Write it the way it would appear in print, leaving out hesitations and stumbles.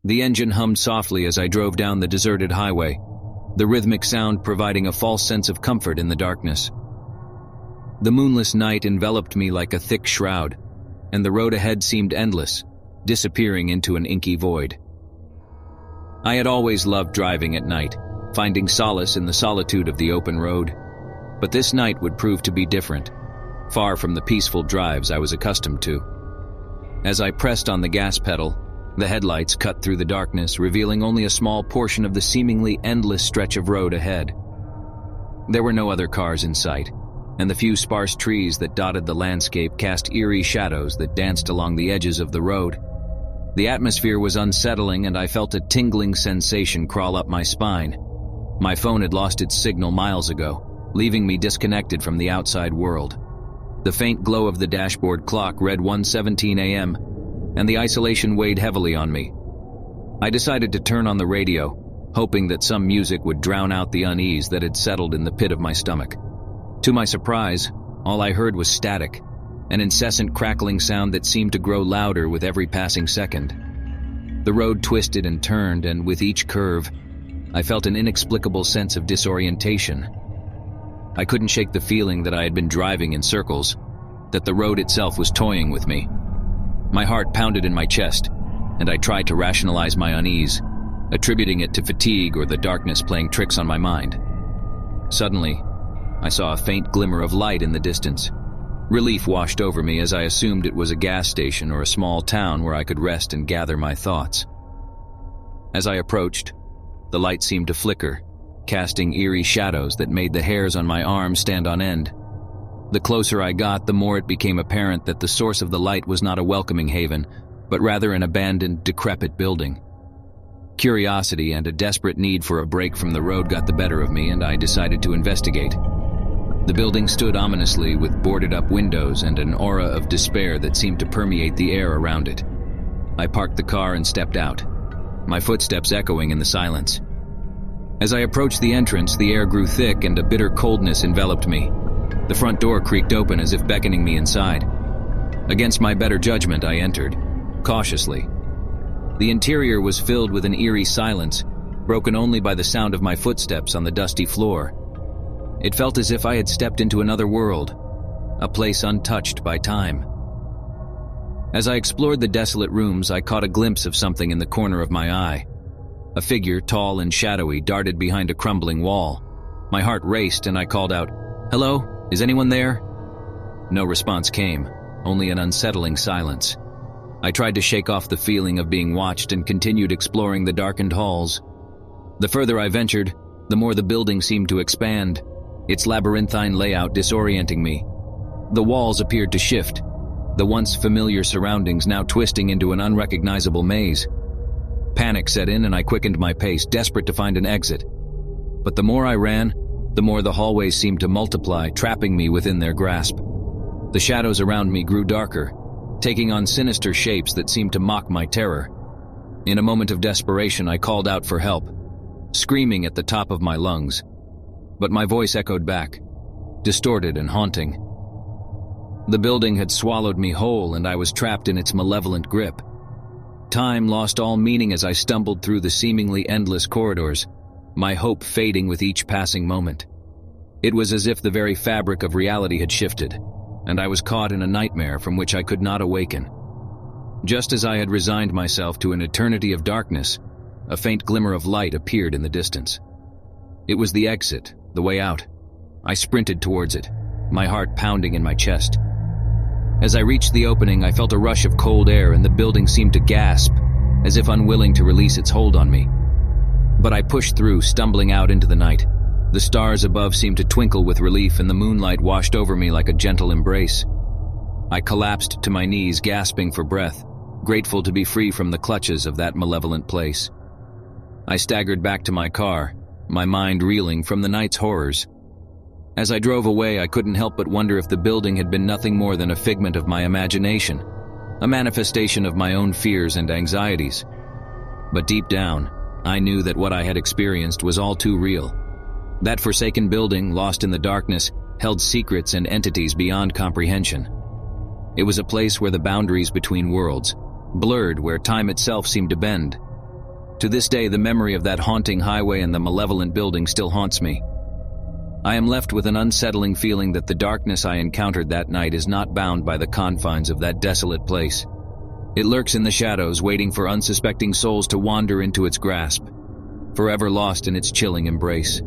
The engine hummed softly as I drove down the deserted highway, the rhythmic sound providing a false sense of comfort in the darkness. The moonless night enveloped me like a thick shroud, and the road ahead seemed endless, disappearing into an inky void. I had always loved driving at night, finding solace in the solitude of the open road. But this night would prove to be different, far from the peaceful drives I was accustomed to. As I pressed on the gas pedal, the headlights cut through the darkness, revealing only a small portion of the seemingly endless stretch of road ahead. There were no other cars in sight, and the few sparse trees that dotted the landscape cast eerie shadows that danced along the edges of the road. The atmosphere was unsettling, and I felt a tingling sensation crawl up my spine. My phone had lost its signal miles ago, leaving me disconnected from the outside world. The faint glow of the dashboard clock read 1:17 a.m., and the isolation weighed heavily on me. I decided to turn on the radio, hoping that some music would drown out the unease that had settled in the pit of my stomach. To my surprise, all I heard was static, an incessant crackling sound that seemed to grow louder with every passing second. The road twisted and turned, and with each curve, I felt an inexplicable sense of disorientation. I couldn't shake the feeling that I had been driving in circles, that the road itself was toying with me. My heart pounded in my chest, and I tried to rationalize my unease, attributing it to fatigue or the darkness playing tricks on my mind. Suddenly, I saw a faint glimmer of light in the distance. Relief washed over me as I assumed it was a gas station or a small town where I could rest and gather my thoughts. As I approached, the light seemed to flicker, casting eerie shadows that made the hairs on my arms stand on end. The closer I got, the more it became apparent that the source of the light was not a welcoming haven, but rather an abandoned, decrepit building. Curiosity and a desperate need for a break from the road got the better of me, and I decided to investigate. The building stood ominously with boarded-up windows and an aura of despair that seemed to permeate the air around it. I parked the car and stepped out, my footsteps echoing in the silence. As I approached the entrance, the air grew thick and a bitter coldness enveloped me. The front door creaked open as if beckoning me inside. Against my better judgment, I entered, cautiously. The interior was filled with an eerie silence, broken only by the sound of my footsteps on the dusty floor. It felt as if I had stepped into another world, a place untouched by time. As I explored the desolate rooms, I caught a glimpse of something in the corner of my eye. A figure, tall and shadowy, darted behind a crumbling wall. My heart raced and I called out, "Hello? Is anyone there?" No response came, only an unsettling silence. I tried to shake off the feeling of being watched and continued exploring the darkened halls. The further I ventured, the more the building seemed to expand, its labyrinthine layout disorienting me. The walls appeared to shift, the once familiar surroundings now twisting into an unrecognizable maze. Panic set in and I quickened my pace, desperate to find an exit. But the more I ran, the more the hallways seemed to multiply, trapping me within their grasp. The shadows around me grew darker, taking on sinister shapes that seemed to mock my terror. In a moment of desperation, I called out for help, screaming at the top of my lungs. But my voice echoed back, distorted and haunting. The building had swallowed me whole, and I was trapped in its malevolent grip. Time lost all meaning as I stumbled through the seemingly endless corridors, my hope fading with each passing moment. It was as if the very fabric of reality had shifted, and I was caught in a nightmare from which I could not awaken. Just as I had resigned myself to an eternity of darkness, a faint glimmer of light appeared in the distance. It was the exit, the way out. I sprinted towards it, my heart pounding in my chest. As I reached the opening, I felt a rush of cold air and the building seemed to gasp, as if unwilling to release its hold on me. But I pushed through, stumbling out into the night. The stars above seemed to twinkle with relief and the moonlight washed over me like a gentle embrace. I collapsed to my knees, gasping for breath, grateful to be free from the clutches of that malevolent place. I staggered back to my car, my mind reeling from the night's horrors. As I drove away, I couldn't help but wonder if the building had been nothing more than a figment of my imagination, a manifestation of my own fears and anxieties. But deep down, I knew that what I had experienced was all too real. That forsaken building, lost in the darkness, held secrets and entities beyond comprehension. It was a place where the boundaries between worlds blurred, where time itself seemed to bend, To this day, the memory of that haunting highway and the malevolent building still haunts me. I am left with an unsettling feeling that the darkness I encountered that night is not bound by the confines of that desolate place. It lurks in the shadows, waiting for unsuspecting souls to wander into its grasp, forever lost in its chilling embrace.